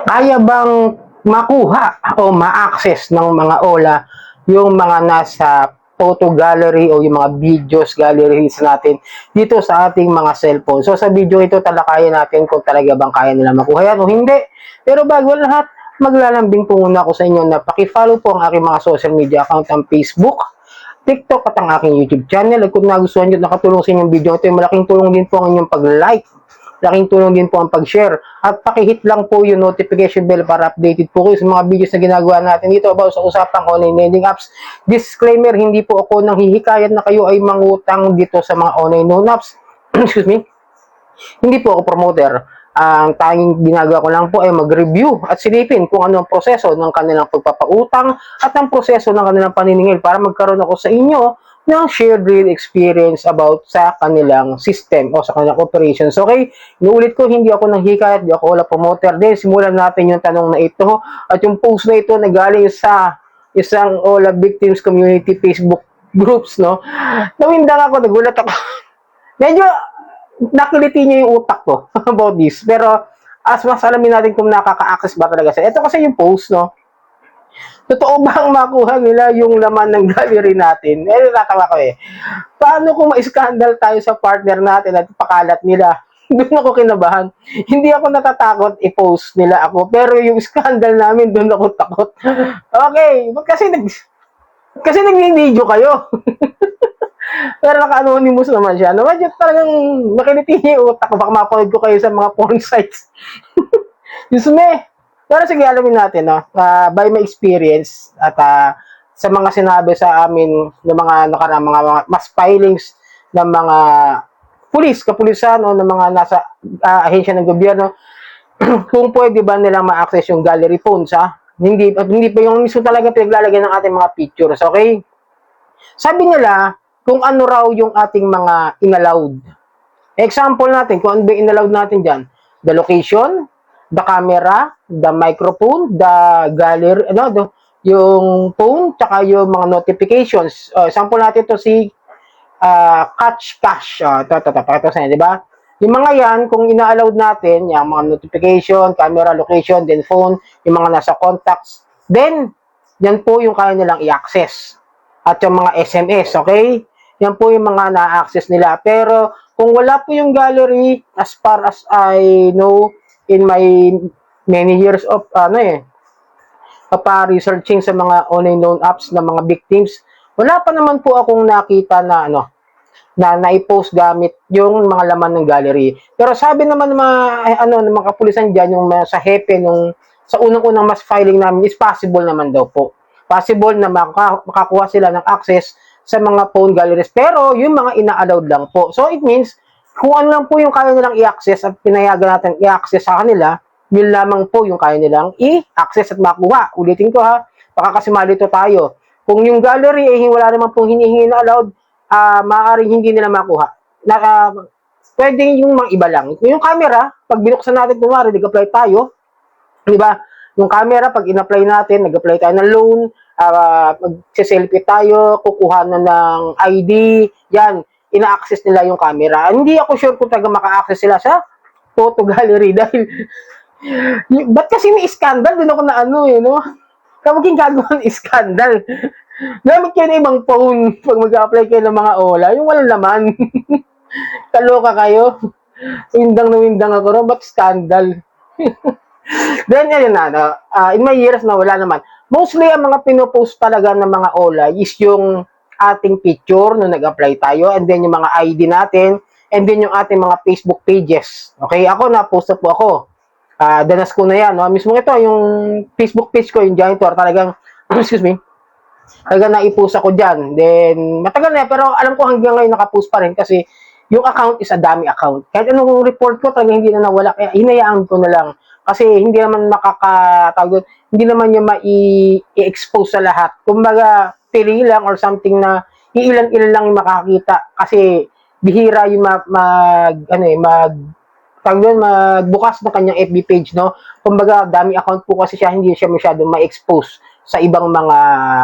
Kaya bang makuha o ma-access ng mga OLA yung mga nasa photo gallery o yung mga videos galleries natin dito sa ating mga cellphone. So sa video ito talakayin natin kung talaga bang kaya nila makuha yan o hindi. Pero bago lahat, maglalambing po muna ako sa inyo na paki-follow po ang aking mga social media account, ang Facebook, TikTok at ang aking YouTube channel. At kung nagustuhan nyo at nakatulong sa inyong video ito, malaking tulong din po ang inyong pag-like. Laking tulong din po ang pag-share. At pakihit lang po yung notification bell para updated po kayo sa mga videos na ginagawa natin dito about sa usapang online lending apps. Disclaimer, hindi po ako nang hihikayat na kayo ay mangutang dito sa mga online loan apps. Excuse me. Hindi po ako promoter. Ang tanging ginagawa ko lang po ay mag-review at silipin kung ano ang proseso ng kanilang pagpapautang at ang proseso ng kanilang paniningil para magkaroon ako sa inyo ng shared real experience about sa kanilang system o sa kanilang operations. Okay? Inuulit ko, hindi ako nang hikayat, hindi ako wala promoter. Then, simulan natin yung tanong na ito. At yung post na ito na galing sa isang OLA Victims Community Facebook groups, no? Nawindang ako, nagulat ako. Medyo nakiliti niya yung utak ko about this. Pero, as mas alamin natin kung nakaka-access ba talaga siya. Ito kasi yung post, no? Totoo bang makuha nila yung laman ng gallery natin? Natatawa ko eh. Paano kung ma-scandal tayo sa partner natin at pakalat nila? Doon ako kinabahan. Hindi ako natatakot i-post nila ako. Pero yung scandal namin, doon ako takot. Okay. Kasi nag-video kayo. Pero naka-anonymous naman siya. No, medyo talagang makiliti niya yung utak. Baka mapanood ko kayo sa mga porn sites. Diyos me. Pero sige, alamin natin, no? By my experience at sa mga sinabi sa amin ng mga mga mass filings ng mga kapulisan o ng mga nasa ahensya ng gobyerno, kung pwede ba nilang ma-access yung gallery phones, ha? Hindi pa yung mismo talaga pinaglalagay ng ating mga pictures, okay? Sabi nila, kung ano raw yung ating mga inallowed. Example natin, kung ano ba inallowed natin dyan. The location, the camera, the microphone, the gallery, yung phone, tsaka yung mga notifications. Example natin to si Catch Cash. Pakita sa inyo, di ba? Yung mga yan, kung ina-allowed natin, yung mga notification, camera, location, then phone, yung mga nasa contacts, then, yan po yung kaya nilang i-access. At yung mga SMS, okay? Yan po yung mga na-access nila. Pero, kung wala po yung gallery, as far as I know, in my many years of, researching sa mga online loan apps ng mga victims, wala pa naman po akong nakita na, na nai-post gamit yung mga laman ng gallery. Pero sabi naman ng mga, ng mga kapulisan dyan, yung sa hepe, sa unang-unang mass filing namin, is possible naman daw po. Possible na makakuha sila ng access sa mga phone galleries. Pero, yung mga ina-allowed lang po. So, it means, kung ano lang po yung kaya nilang i-access at pinayagan natin i-access sa kanila, yun lamang po yung kaya nilang i-access at makuha. Ulitin ko ha, baka kasi malito tayo. Kung yung gallery ay wala naman pong hinihingi na allowed, maaaring hindi nila makuha. Pwede yung mga iba lang. Yung camera, pag binuksan natin, kumari, nag-apply tayo, di ba? Yung camera, pag in-apply natin, nag-apply tayo ng loan, mag-selfie tayo, kukuha na ng ID, yan, ina-access nila yung camera. Hindi ako sure kung talaga maka-access sila sa photo gallery dahil, ba't kasi may scandal? Doon ako na no? Kamaging gagawa ng scandal. Gamit kayo ng ibang phone pag mag-apply kayo ng mga OLA, yung walang laman. Kaloka kayo. Windang na windang ako ron, ba't scandal? Then, ayun in my years na wala naman. Mostly, ang mga pinopost talaga ng mga OLA is yung ating picture nung nag-apply tayo, and then yung mga ID natin, and then yung ating mga Facebook pages. Okay, ako, na-post na po ako. Danas ko na yan, no? Mismo ito, yung Facebook page ko, yung janitor, talagang, excuse me, talagang na-post ako dyan. Then, matagal na, pero alam ko hanggang ngayon nakapost pa rin kasi yung account is a dummy account. Kahit anong report ko, talagang hindi na nawala. Kaya hinayaan ko na lang. Kasi hindi naman makakatawag, hindi naman yung ma-expose sa lahat. Kumbaga, pili lang or something na iilan-ilan lang yung makakita. Kasi bihira yung magbukas ng kanyang FB page, no? Kumbaga, dummy account po kasi siya, hindi siya masyadong ma-expose sa ibang mga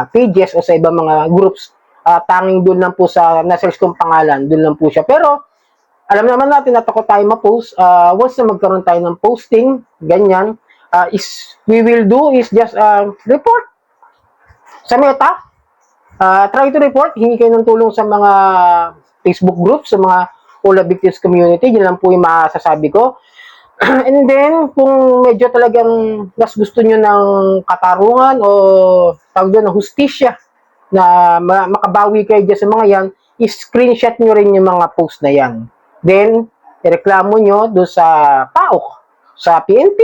pages o sa ibang mga groups. Tanging doon lang po sa na-search kong pangalan, doon lang po siya. Pero, alam naman natin na takot tayo ma-post. Once na magkaroon tayo ng posting, ganyan, is we will do is just report sa Meta. Try to report, hingi kayo ng tulong sa mga Facebook groups, sa mga OLA victims community, yun lang po yung masasabi ko. And then, kung medyo talagang mas gusto nyo ng katarungan o tawag doon ng hustisya na makabawi kayo dyan sa mga yan, i-screenshot nyo rin yung mga post na yan. Then, ireklamo nyo doon sa PAOK, sa PNP,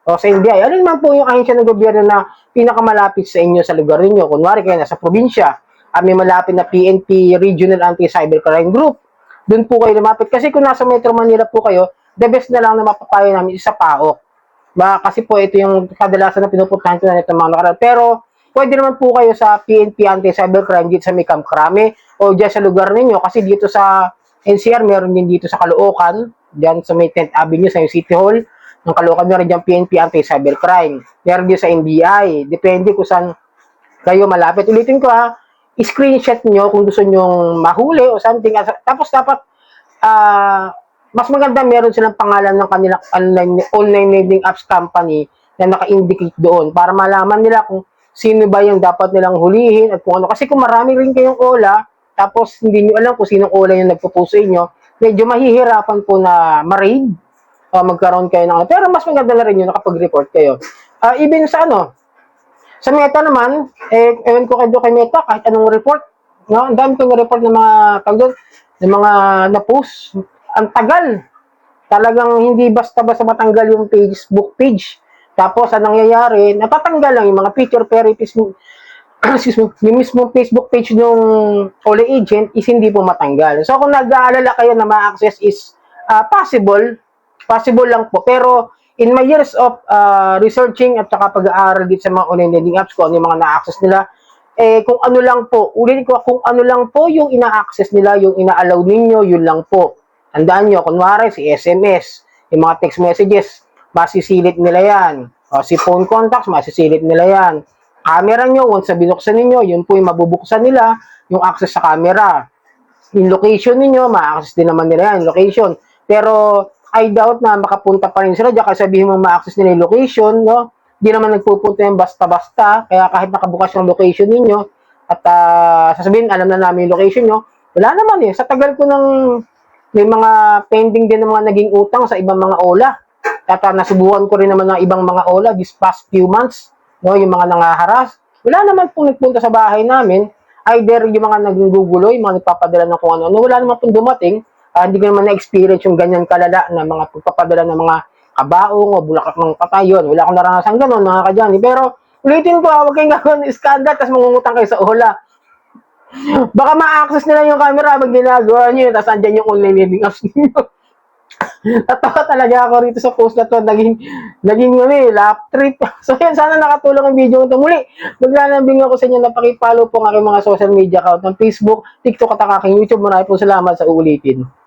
o sa NBI. Alin man po yung ahensya ng gobyerno na pinakamalapit sa inyo sa lugar ninyo. Kunwari kayo nasa probinsya, may malapit na PNP Regional Anti-Cybercrime Group. Doon po kayo lumapit. Kasi kung nasa Metro Manila po kayo, the best na lang na mapapayo namin isa PAOK. Kasi po ito yung kadalasan na pinupuntahan ko na nito mga nakaraan. Pero pwede naman po kayo sa PNP Anti-Cybercrime dito sa may Camp Crame o dyan sa lugar ninyo. Kasi dito sa NCR, meron din dito sa Caloocan, dyan sa may 10th Avenue, sa yung City Hall ng Caloocan, meron dyan PNP Anti-Cybercrime. Meron din sa NBI. Depende kung saan kayo malapit. Ulitin ko screenshot nyo kung gusto nyong mahuli o something. Tapos dapat, mas maganda meron silang pangalan ng kanilang online lending apps company na naka-indicate doon para malaman nila kung sino ba yung dapat nilang hulihin at kung ano. Kasi kung marami rin kayong OLA, tapos hindi nyo alam kung sinong OLA yung nagpo-post sa inyo, medyo mahihirapan po na ma-raid o magkaroon kayo ng ano. Pero mas maganda na rin yun nakapag-report kayo. Even sa sa Meta naman, ewan ko kayo kay Meta, kahit anong report, no? Ang dami kong report ng mga ng mga na-post. Ang tagal. Talagang hindi basta-basta matanggal yung Facebook page. Tapos, anong nangyayari? Natatanggal lang yung mga picture, pero yung mismo Facebook page ng OLA agent is hindi po matanggal. So, kung nag-aalala kayo na ma-access is possible lang po. Pero, in my years of researching at saka pag-aaral dito sa mga online lending apps ko, ano yung mga na-access nila, kung ano lang po, ulitin ko, kung ano lang po yung ina-access nila, yung ina-allow ninyo, yun lang po. Tandaan nyo, kunwari, si SMS, yung mga text messages, masisilip nila yan. O, si phone contacts, masisilip nila yan. Camera nyo, once na binuksan ninyo, yun po yung mabubuksan nila, yung access sa camera. Yung location ninyo, ma-access din naman nila yan, location. Pero, I doubt na makapunta pa rin sila dyan kasi sabihin mo ma-access nila yung location, no? Di naman nagpupunta yung basta-basta, kaya kahit nakabukas yung location ninyo, at sasabihin, alam na namin yung location nyo, wala naman Sa tagal ko may mga pending din ng mga naging utang sa ibang mga OLA. At nasubukan ko rin naman ng ibang mga OLA this past few months, no? Yung mga nangaharas. Wala naman pong nagpunta sa bahay namin, either yung mga naggugulo, yung mga nagpapadala ng kung ano, wala naman pong dumating. Hindi ko naman na-experience yung ganyan kalala na mga pagpapadala ng mga kabaong o bulaklak ng patay yun. Wala akong naranasan ganun, mga kadyani. Pero, ulitin ko, huwag kayong gagawin scandal tapos mangungutang kayo sa OLA. Baka ma-access nila yung camera pag ginagawa nyo yun, tapos andyan yung online lending apps ninyo. Natawa talaga ako rito sa post na to. Naging lap trip. So, yan, sana nakatulong ang video ito. Muli, maglalambing ako sa inyo na pakipollow po ang aking mga social media account ng Facebook, TikTok at ang aking YouTube. Maraming po salamat sa uulitin.